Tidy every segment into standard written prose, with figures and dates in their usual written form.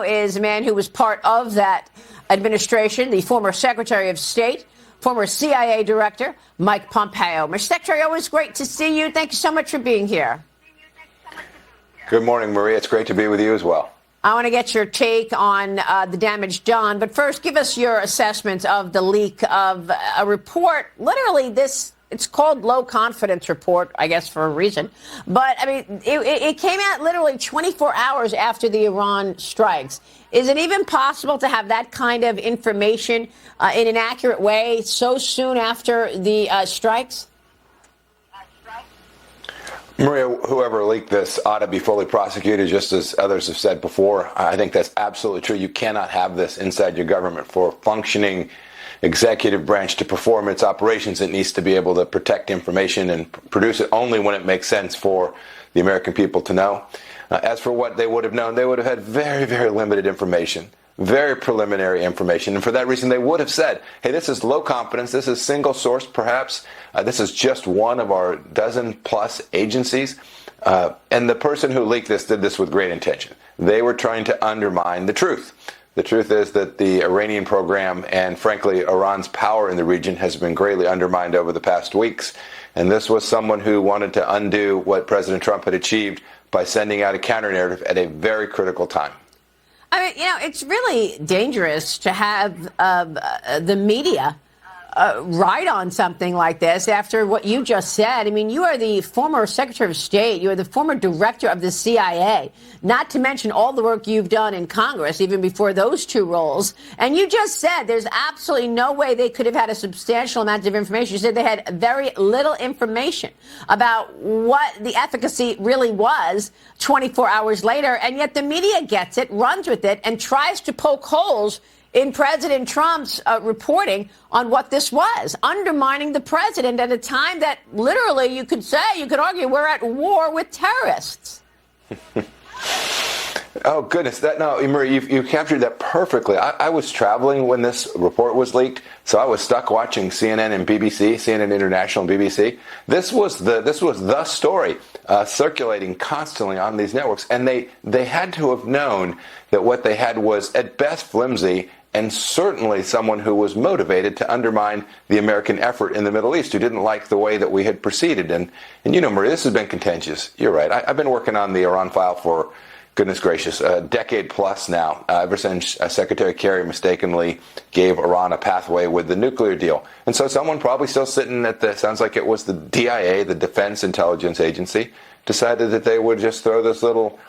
now is a man who was part of that administration, the former Secretary of State, former CIA Director, Mike Pompeo. Mr. Secretary, always great to see you. Thank you so much for being here. Good morning, Maria. It's great to be with you as well. I want to get your take on the damage done. But first, give us your assessment of the leak of a report. Literally, it's called low confidence report, I guess, for a reason. But, I mean, it came out literally 24 hours after the Iran strikes. Is it even possible to have that kind of information in an accurate way so soon after the strikes? Maria, whoever leaked this ought to be fully prosecuted, just as others have said before. I think that's absolutely true. You cannot have this inside your government. For functioning executive branch to perform its operations, it needs to be able to protect information and produce it only when it makes sense for the American people to know. As for what they would have known, they would have had very, very limited information, very preliminary information. And for that reason, they would have said, hey, this is low confidence. This is single source, perhaps. This is just one of our dozen plus agencies. And the person who leaked this did this with great intention. They were trying to undermine the truth. The truth is that the Iranian program and, frankly, Iran's power in the region has been greatly undermined over the past weeks. And this was someone who wanted to undo what President Trump had achieved by sending out a counter-narrative at a very critical time. I mean, it's really dangerous to have the media write on something like this after what you just said. I mean, you are the former Secretary of State. You are the former director of the CIA, not to mention all the work you've done in Congress, even before those two roles. And you just said there's absolutely no way they could have had a substantial amount of information. You said they had very little information about what the efficacy really was 24 hours later. And yet the media gets it, runs with it, and tries to poke holes in President Trump's reporting on what this was, undermining the president at a time that literally you could argue we're at war with terrorists. Oh, goodness. Maria, you captured that perfectly. I was traveling when this report was leaked, so I was stuck watching CNN and BBC, CNN International and BBC. This was the story circulating constantly on these networks, and they had to have known that what they had was at best flimsy, and certainly someone who was motivated to undermine the American effort in the Middle East, who didn't like the way that we had proceeded. And you know, Maria, this has been contentious. You're right. I've been working on the Iran file for, goodness gracious, a decade plus now, ever since Secretary Kerry mistakenly gave Iran a pathway with the nuclear deal. And so someone probably still sitting at sounds like it was the DIA, the Defense Intelligence Agency, decided that they would just throw this little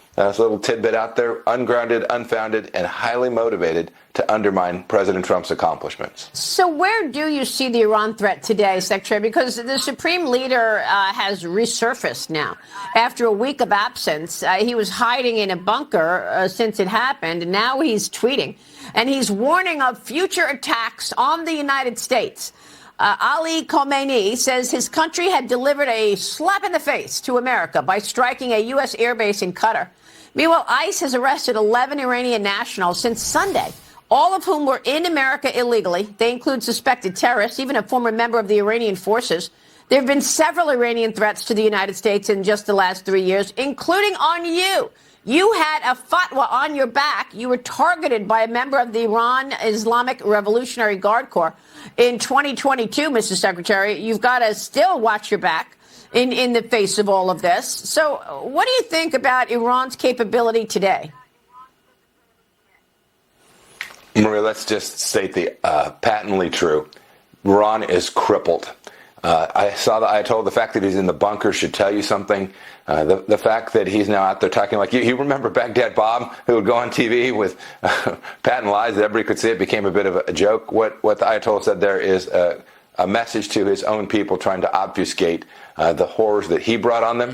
tidbit out there, ungrounded, unfounded, and highly motivated to undermine President Trump's accomplishments. So where do you see the Iran threat today, Secretary? Because the Supreme Leader has resurfaced now. After a week of absence, he was hiding in a bunker since it happened, and now he's tweeting. And he's warning of future attacks on the United States. Ali Khamenei says his country had delivered a slap in the face to America by striking a U.S. airbase in Qatar. Meanwhile, ICE has arrested 11 Iranian nationals since Sunday, all of whom were in America illegally. They include suspected terrorists, even a former member of the Iranian forces. There have been several Iranian threats to the United States in just the last 3 years, including on you. You had a fatwa on your back. You were targeted by a member of the Iran Islamic Revolutionary Guard Corps in 2022, Mr. Secretary. You've got to still watch your back in the face of all of this. So what do you think about Iran's capability today? Maria, let's just state the patently true. Iran is crippled. I told the fact that he's in the bunker should tell you something. The fact that he's now out there talking like you remember Baghdad Bob, who would go on TV with patent lies that everybody could see. It became a bit of a joke. What the Ayatollah said there is a message to his own people trying to obfuscate the horrors that he brought on them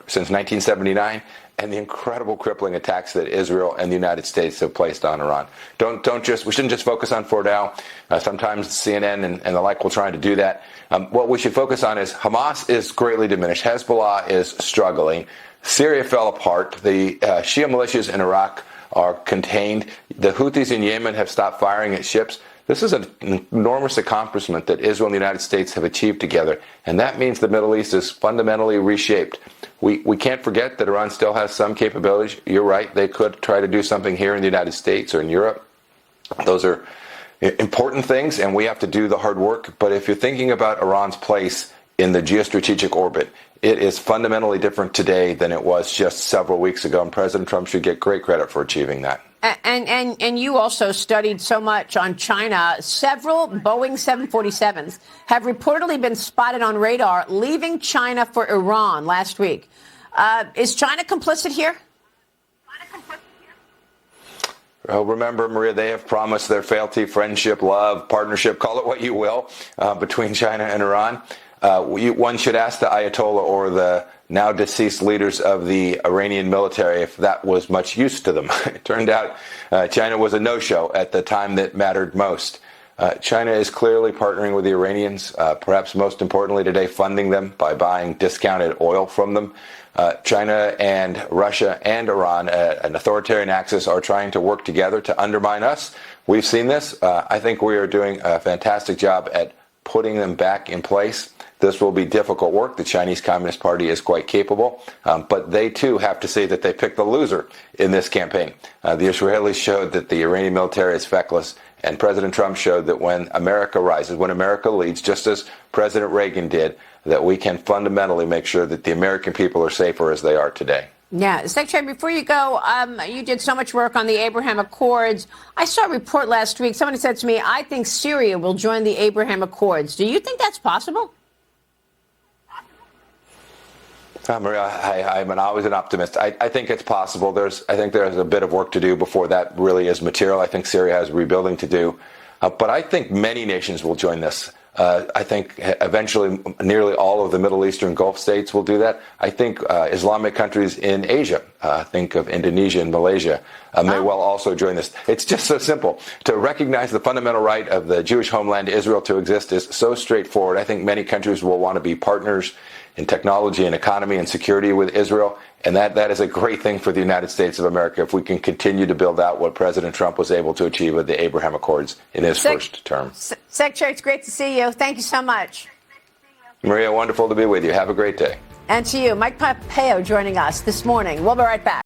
since 1979 and the incredible crippling attacks that Israel and the United States have placed on Iran. We shouldn't just focus on Fordow. Sometimes CNN and the like will try to do that. What we should focus on is Hamas is greatly diminished. Hezbollah is struggling. Syria fell apart. The Shia militias in Iraq are contained. The Houthis in Yemen have stopped firing at ships. This is an enormous accomplishment that Israel and the United States have achieved together, and that means the Middle East is fundamentally reshaped. We can't forget that Iran still has some capabilities. You're right. They could try to do something here in the United States or in Europe. Those are important things, and we have to do the hard work. But if you're thinking about Iran's place in the geostrategic orbit, it is fundamentally different today than it was just several weeks ago, and President Trump should get great credit for achieving that. And you also studied so much on China. Several Boeing 747s have reportedly been spotted on radar leaving China for Iran last week. Is China complicit here? Well, remember, Maria, they have promised their fealty, friendship, love, partnership, call it what you will, between China and Iran. One should ask the Ayatollah or the now deceased leaders of the Iranian military if that was much use to them. It turned out China was a no-show at the time that mattered most. China is clearly partnering with the Iranians, perhaps most importantly today, funding them by buying discounted oil from them. China and Russia and Iran, an authoritarian axis, are trying to work together to undermine us. We've seen this. I think we are doing a fantastic job at putting them back in place. This will be difficult work. The Chinese Communist Party is quite capable, but they too have to say that they picked the loser in this campaign. The Israelis showed that the Iranian military is feckless, and President Trump showed that when America rises, when America leads, just as President Reagan did, that we can fundamentally make sure that the American people are safer as they are today. Yeah. Secretary, before you go, you did so much work on the Abraham Accords. I saw a report last week. Somebody said to me, I think Syria will join the Abraham Accords. Do you think that's possible? Maria, I'm always an optimist. I think it's possible. I think there's a bit of work to do before that really is material. I think Syria has rebuilding to do. But I think many nations will join this. I think eventually nearly all of the Middle Eastern Gulf states will do that. I think Islamic countries in Asia, think of Indonesia and Malaysia, may well also join this. It's just so simple. To recognize the fundamental right of the Jewish homeland Israel to exist is so straightforward. I think many countries will want to be partners in technology and economy and security with Israel. And that is a great thing for the United States of America if we can continue to build out what President Trump was able to achieve with the Abraham Accords in his first term. Secretary, it's great to see you. Thank you so much. Maria, wonderful to be with you. Have a great day. And to you, Mike Pompeo joining us this morning. We'll be right back.